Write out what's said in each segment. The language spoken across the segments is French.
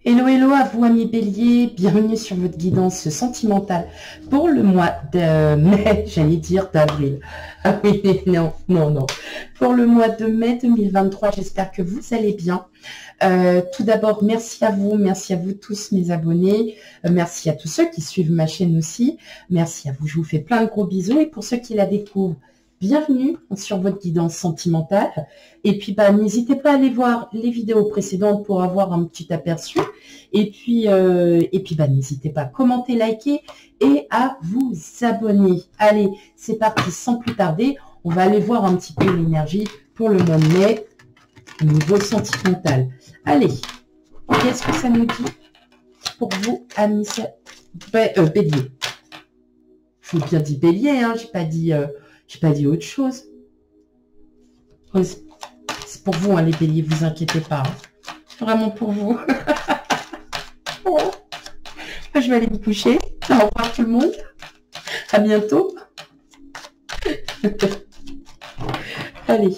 Hello, hello à vous amis bélier, bienvenue sur votre guidance sentimentale pour le mois de mai, j'allais dire d'avril. Ah oui, mais non, non, non. Pour le mois de mai 2023, j'espère que vous allez bien. Tout d'abord, merci à vous tous mes abonnés, merci à tous ceux qui suivent ma chaîne aussi, merci à vous, je vous fais plein de gros bisous et pour ceux qui la découvrent, bienvenue sur votre guidance sentimentale. Et puis, n'hésitez pas à aller voir les vidéos précédentes pour avoir un petit aperçu. Et puis, n'hésitez pas à commenter, liker et à vous abonner. Allez, c'est parti, sans plus tarder. On va aller voir un petit peu l'énergie pour le mois de mai au niveau sentimental. Allez, qu'est-ce que ça nous dit pour vous, amis bélier? Je vous ai bien dit bélier, hein, j'ai pas dit autre chose. C'est pour vous, hein, les béliers, vous inquiétez pas. Hein. C'est vraiment pour vous. Je vais aller me coucher. Au revoir tout le monde. À bientôt. Allez.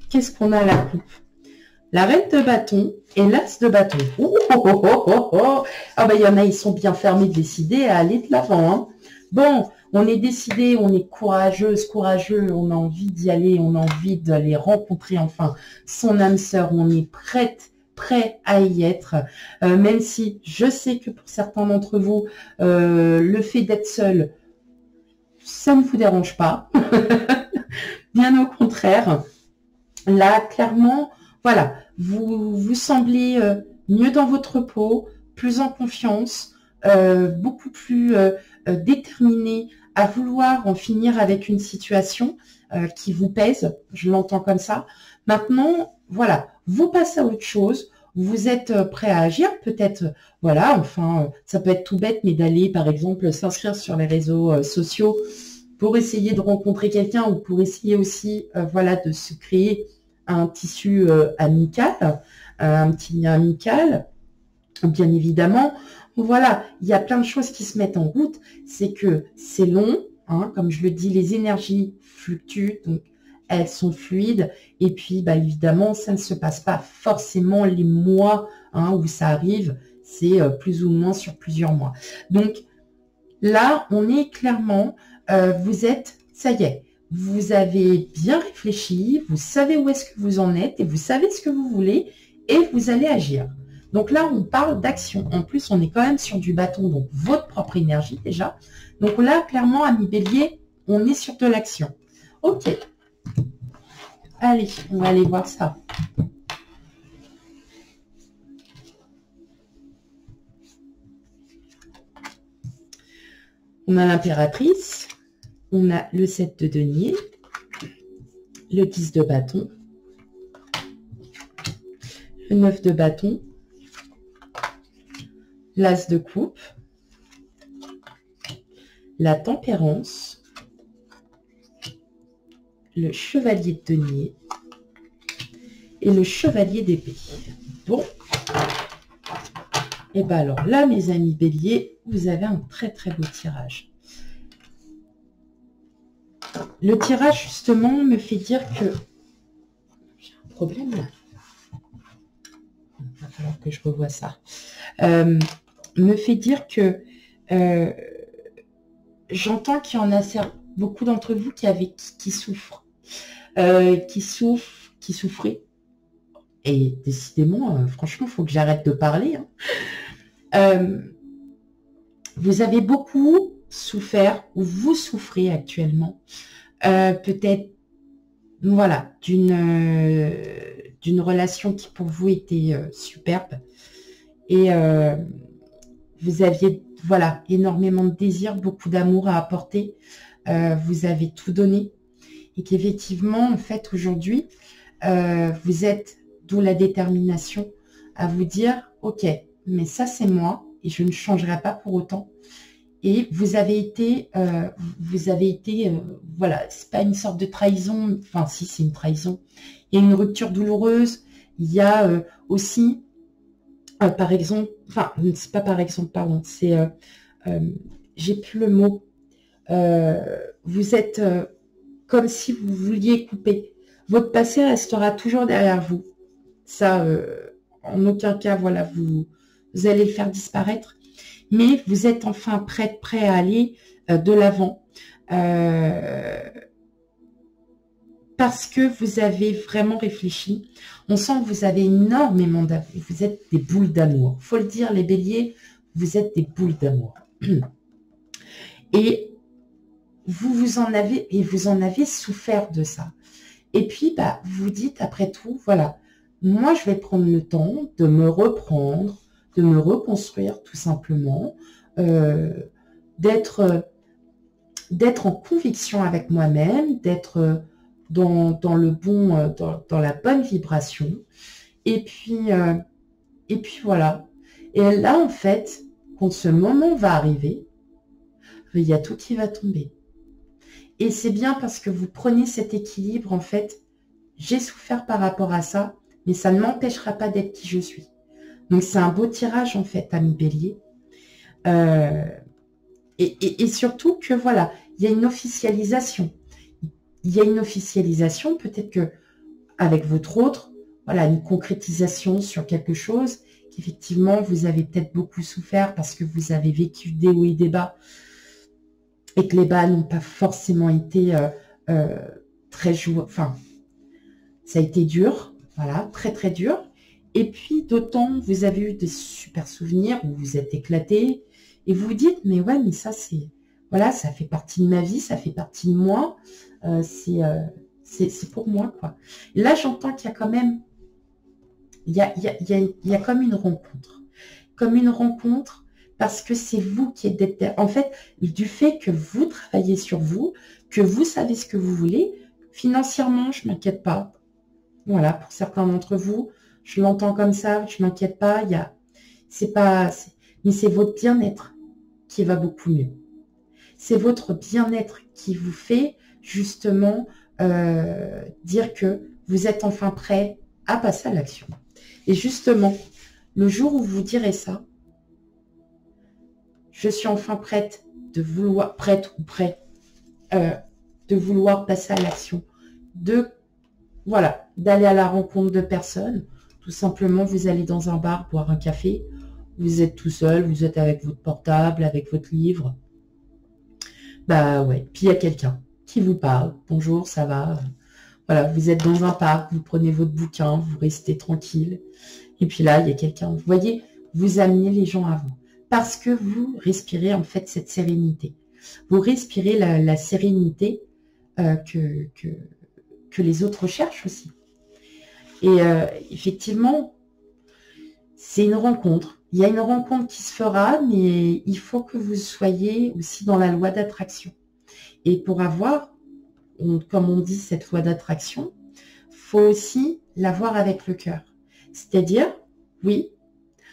Qu'est-ce qu'on a à la coupe? La reine de bâton et l'as de bâton. Oh, oh, oh, oh, oh, oh. Ah il y en a, ils sont bien fermés, décidés à aller de l'avant. Hein. Bon, on est décidé, on est courageuse, courageux, on a envie d'y aller, on a envie d'aller rencontrer enfin son âme sœur, on est prêt à y être, même si je sais que pour certains d'entre vous, le fait d'être seul, ça ne vous dérange pas. Bien au contraire. Là, clairement, voilà, vous semblez mieux dans votre peau, plus en confiance, beaucoup plus déterminé à vouloir en finir avec une situation qui vous pèse, je l'entends comme ça. Maintenant, voilà, vous passez à autre chose, vous êtes prêt à agir, peut-être, voilà, enfin, ça peut être tout bête, mais d'aller, par exemple, s'inscrire sur les réseaux sociaux pour essayer de rencontrer quelqu'un ou pour essayer aussi, voilà, de se créer un tissu amical, un petit lien amical, bien évidemment. Voilà, il y a plein de choses qui se mettent en route. C'est que c'est long, hein, comme je le dis, les énergies fluctuent, donc elles sont fluides. Et puis, évidemment, ça ne se passe pas forcément les mois où ça arrive. C'est plus ou moins sur plusieurs mois. Donc là, on est clairement, vous êtes, ça y est, vous avez bien réfléchi, vous savez où est-ce que vous en êtes et vous savez ce que vous voulez et vous allez agir. Donc là, on parle d'action. En plus, on est quand même sur du bâton, donc votre propre énergie déjà. Donc là, clairement, amis bélier, on est sur de l'action. Ok. Allez, on va aller voir ça. On a l'impératrice, on a le 7 de denier, le 10 de bâton, le 9 de bâton, l'as de coupe, la tempérance, le chevalier de denier et le chevalier d'épée. Bon. Et alors là, mes amis béliers, vous avez un très beau tirage. Le tirage, justement, me fait dire que... J'ai un problème là. Il va falloir que je revoie ça. Me fait dire que j'entends qu'il y en a beaucoup d'entre vous qui souffrent. Qui souffraient. Et décidément, franchement, il faut que j'arrête de parler. Vous avez beaucoup souffert ou vous souffrez actuellement. Peut-être, voilà, d'une relation qui pour vous était superbe. Et vous aviez, voilà, énormément de désir, beaucoup d'amour à apporter. Vous avez tout donné. Et qu'effectivement, en fait, aujourd'hui, vous êtes, d'où la détermination, à vous dire, ok, mais ça c'est moi et je ne changerai pas pour autant. Et vous avez été, voilà, c'est pas une sorte de trahison, enfin si c'est une trahison. Il y a une rupture douloureuse, il y a aussi, par exemple, enfin c'est pas par exemple, pardon, c'est, j'ai plus le mot, vous êtes comme si vous vouliez couper. Votre passé restera toujours derrière vous. Ça, en aucun cas, voilà, vous allez le faire disparaître. Mais vous êtes enfin prêt à aller de l'avant. Parce que vous avez vraiment réfléchi. On sent que vous avez énormément d'amour. Vous êtes des boules d'amour. Faut le dire, les béliers, vous êtes des boules d'amour. Et vous en avez souffert de ça. Et puis, bah, vous dites, après tout, voilà, moi, je vais prendre le temps de me reprendre, de me reconstruire, tout simplement, d'être en conviction avec moi-même, d'être dans le bon, dans la bonne vibration. Et puis voilà. Et là, en fait, quand ce moment va arriver, il y a tout qui va tomber. Et c'est bien parce que vous prenez cet équilibre, en fait, j'ai souffert par rapport à ça, mais ça ne m'empêchera pas d'être qui je suis. Donc, c'est un beau tirage, en fait, ami Bélier. Et surtout que, voilà, il y a une officialisation. Il y a une officialisation, peut-être que avec votre autre, voilà, une concrétisation sur quelque chose qu'effectivement, vous avez peut-être beaucoup souffert parce que vous avez vécu des hauts et des bas et que les bas n'ont pas forcément été très joyeux. Enfin, ça a été dur, voilà, très très dur. Et puis, d'autant, vous avez eu des super souvenirs où vous êtes éclatés et vous vous dites, mais ouais, mais ça, c'est, voilà, ça fait partie de ma vie, ça fait partie de moi, c'est pour moi, quoi. Et là, j'entends qu'il y a quand même, il y a comme une rencontre. Comme une rencontre, parce que c'est vous qui êtes... En fait, du fait que vous travaillez sur vous, que vous savez ce que vous voulez, financièrement, je ne m'inquiète pas. Voilà, pour certains d'entre vous, je l'entends comme ça, je ne m'inquiète pas. Mais c'est votre bien-être qui va beaucoup mieux. C'est votre bien-être qui vous fait justement dire que vous êtes enfin prêt à passer à l'action. Et justement, le jour où vous direz ça, je suis enfin prête de vouloir passer à l'action, d'aller à la rencontre de personnes. Tout simplement, vous allez dans un bar boire un café, vous êtes tout seul, vous êtes avec votre portable, avec votre livre. Bah ouais, puis il y a quelqu'un qui vous parle. Bonjour, ça va? Voilà, vous êtes dans un parc, vous prenez votre bouquin, vous restez tranquille. Et puis là, il y a quelqu'un. Vous voyez, vous amenez les gens à vous. Parce que vous respirez en fait cette sérénité. Vous respirez la sérénité que les autres recherchent aussi. Et effectivement, c'est une rencontre. Il y a une rencontre qui se fera, mais il faut que vous soyez aussi dans la loi d'attraction. Et pour avoir, comme on dit, cette loi d'attraction, faut aussi l'avoir avec le cœur. C'est-à-dire, oui,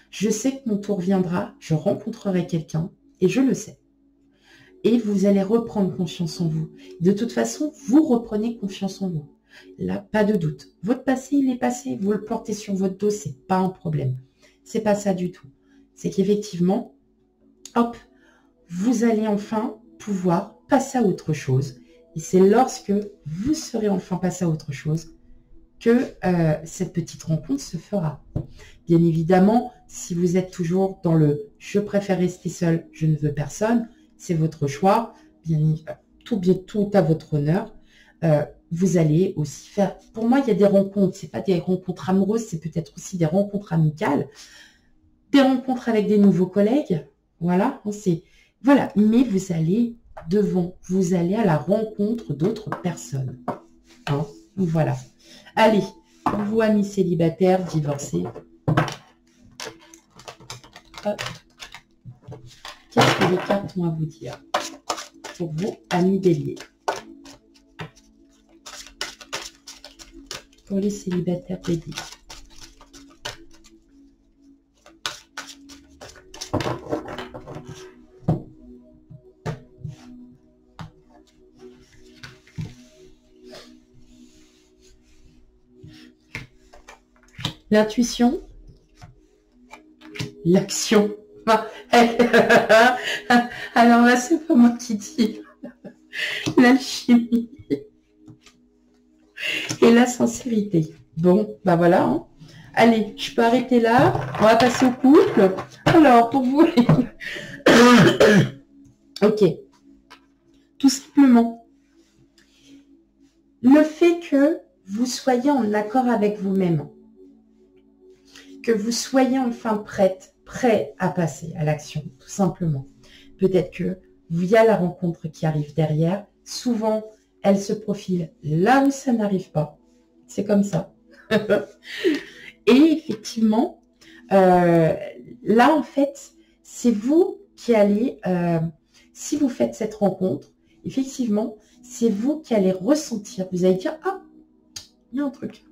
je sais que mon tour viendra, je rencontrerai quelqu'un, et je le sais. Et vous allez reprendre confiance en vous. De toute façon, vous reprenez confiance en vous. Là, pas de doute. Votre passé, il est passé, vous le portez sur votre dos, c'est pas un problème. C'est pas ça du tout. C'est qu'effectivement, hop, vous allez enfin pouvoir passer à autre chose. Et c'est lorsque vous serez enfin passé à autre chose que cette petite rencontre se fera. Bien évidemment, si vous êtes toujours dans le « je préfère rester seul, je ne veux personne », c'est votre choix, tout à votre honneur. Vous allez aussi faire... Pour moi, il y a des rencontres, ce n'est pas des rencontres amoureuses, c'est peut-être aussi des rencontres amicales, des rencontres avec des nouveaux collègues, voilà, voilà, mais vous allez vous allez à la rencontre d'autres personnes. Hein, voilà. Allez, pour vous, amis célibataires, divorcés, qu'est-ce que les cartes ont à vous dire? Pour vous, amis béliers. Pour les célibataires béliers. L'intuition, l'action. Alors là, c'est pas moi qui dis. L'alchimie et la sincérité. Bon, bah voilà. Hein. Allez, je peux arrêter là. On va passer au couple. Alors, pour vous... Ok. Tout simplement, le fait que vous soyez en accord avec vous-même, que vous soyez enfin prêt à passer à l'action, tout simplement. Peut-être que il y a la rencontre qui arrive derrière. Souvent, elle se profile là où ça n'arrive pas. C'est comme ça. Et effectivement, là, en fait, c'est vous qui allez, si vous faites cette rencontre, effectivement, c'est vous qui allez ressentir. Vous allez dire, ah, il y a un truc.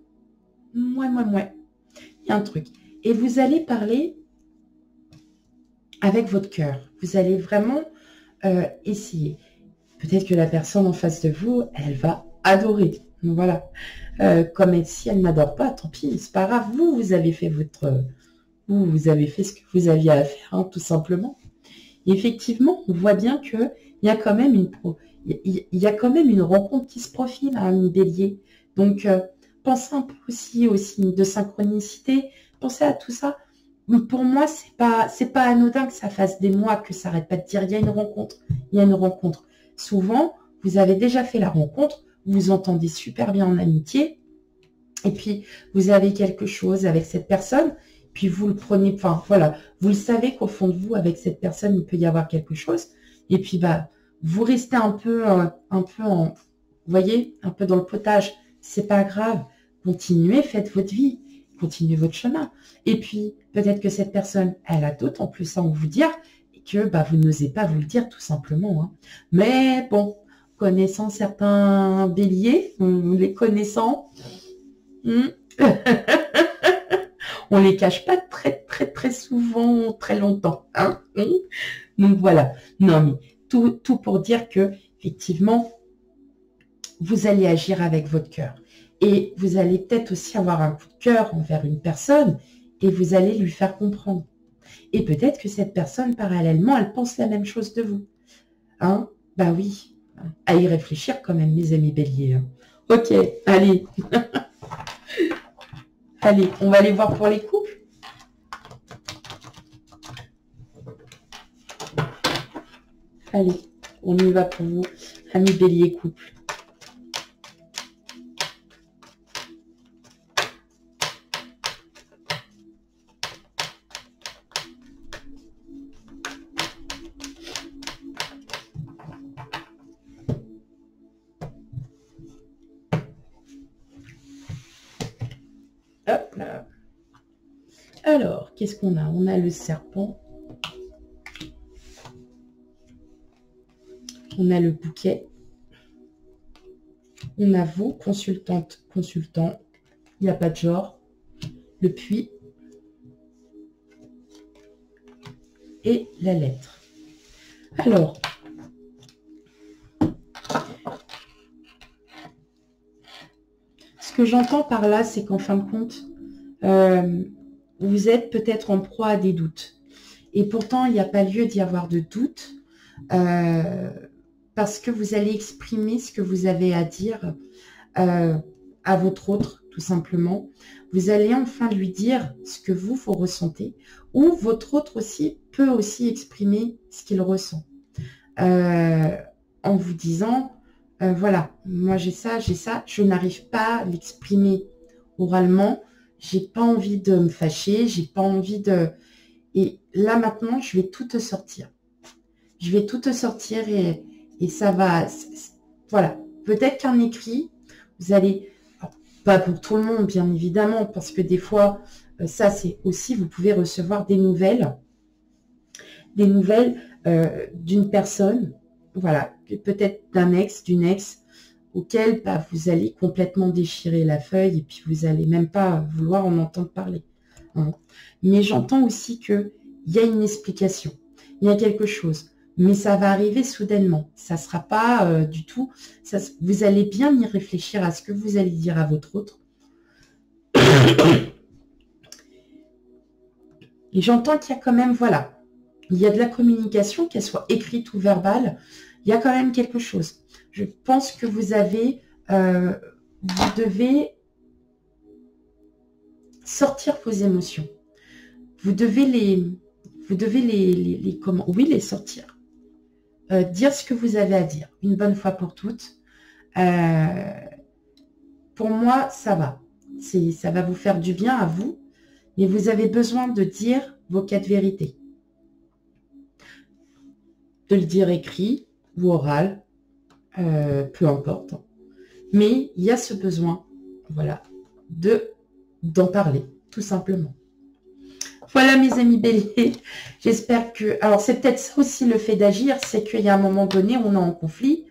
Moi. Il y a un truc. Et vous allez parler avec votre cœur. Vous allez vraiment essayer. Peut-être que la personne en face de vous, elle va adorer. Voilà. Comme si elle n'adore pas, tant pis, c'est pas grave. Vous avez fait vous avez fait ce que vous aviez à faire, hein, tout simplement. Et effectivement, on voit bien que il y a quand même il y a quand même une rencontre qui se profile à une bélier. Donc, pensez un peu aussi aux signes de synchronicité. Pensez à tout ça. Pour moi, c'est pas anodin que ça fasse des mois que ça n'arrête pas de dire il y a une rencontre, il y a une rencontre. Souvent, vous avez déjà fait la rencontre, vous vous entendez super bien en amitié, et puis vous avez quelque chose avec cette personne, puis vous le prenez, enfin voilà, vous le savez qu'au fond de vous, avec cette personne, il peut y avoir quelque chose, et puis bah vous restez un peu vous voyez, un peu dans le potage. C'est pas grave, continuez, faites votre vie, continuez votre chemin. Et puis peut-être que cette personne, elle a d'autant plus à vous dire et que bah vous n'osez pas vous le dire tout simplement. Hein. Mais bon, connaissant certains béliers, les connaissant, on les cache pas très souvent, très longtemps. Hein. Donc voilà. Non mais tout pour dire que effectivement, vous allez agir avec votre cœur. Et vous allez peut-être aussi avoir un coup de cœur envers une personne et vous allez lui faire comprendre. Et peut-être que cette personne, parallèlement, elle pense la même chose de vous. Hein? Bah oui. À y réfléchir quand même, mes amis béliers. Hein. Ok, allez. Allez, on va aller voir pour les couples. Allez, on y va pour vous, amis bélier couple. Hop là. Alors, qu'est-ce qu'on a? On a le serpent. On a le bouquet. On a vous, consultante, consultant. Il n'y a pas de genre. Le puits. Et la lettre. Alors, ce que j'entends par là, c'est qu'en fin de compte, vous êtes peut-être en proie à des doutes. Et pourtant, il n'y a pas lieu d'y avoir de doute parce que vous allez exprimer ce que vous avez à dire à votre autre, tout simplement. Vous allez enfin lui dire ce que vous ressentez ou votre autre aussi peut aussi exprimer ce qu'il ressent en vous disant voilà, moi j'ai ça, je n'arrive pas à l'exprimer oralement, j'ai pas envie de me fâcher, j'ai pas envie de... Et là maintenant, je vais tout te sortir. Je vais tout te sortir et ça va... Voilà, peut-être qu'un écrit, vous allez... Pas pour tout le monde, bien évidemment, parce que des fois, ça c'est aussi, vous pouvez recevoir des nouvelles d'une personne, voilà, peut-être d'un ex, d'une ex, auquel bah, vous allez complètement déchirer la feuille et puis vous n'allez même pas vouloir en entendre parler. Hein. Mais j'entends aussi qu'il y a une explication, il y a quelque chose, mais ça va arriver soudainement. Ça ne sera pas du tout, vous allez bien y réfléchir à ce que vous allez dire à votre autre. Et j'entends qu'il y a quand même, voilà, il y a de la communication, qu'elle soit écrite ou verbale, il y a quand même quelque chose. Je pense que vous avez, vous devez sortir vos émotions. Vous devez comment? Oui, les sortir. Dire ce que vous avez à dire, une bonne fois pour toutes. Pour moi, ça va. Ça va vous faire du bien à vous, mais vous avez besoin de dire vos 4 vérités. De le dire écrit ou oral, peu importe. Mais il y a ce besoin, voilà, d'en parler, tout simplement. Voilà mes amis béliers, j'espère que... Alors c'est peut-être ça aussi le fait d'agir, c'est qu'il y a un moment donné, on est en conflit,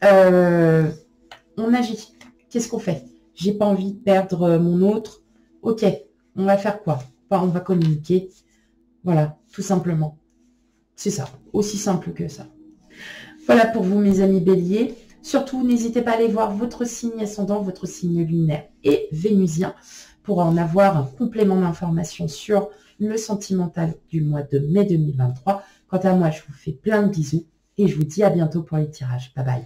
on agit. Qu'est-ce qu'on fait? J'ai pas envie de perdre mon autre. Ok, on va faire quoi? Enfin, on va communiquer. Voilà, tout simplement. C'est ça, aussi simple que ça. Voilà pour vous mes amis béliers. Surtout, n'hésitez pas à aller voir votre signe ascendant, votre signe lunaire et vénusien pour en avoir un complément d'information sur le sentimental du mois de mai 2023. Quant à moi, je vous fais plein de bisous et je vous dis à bientôt pour les tirages. Bye bye.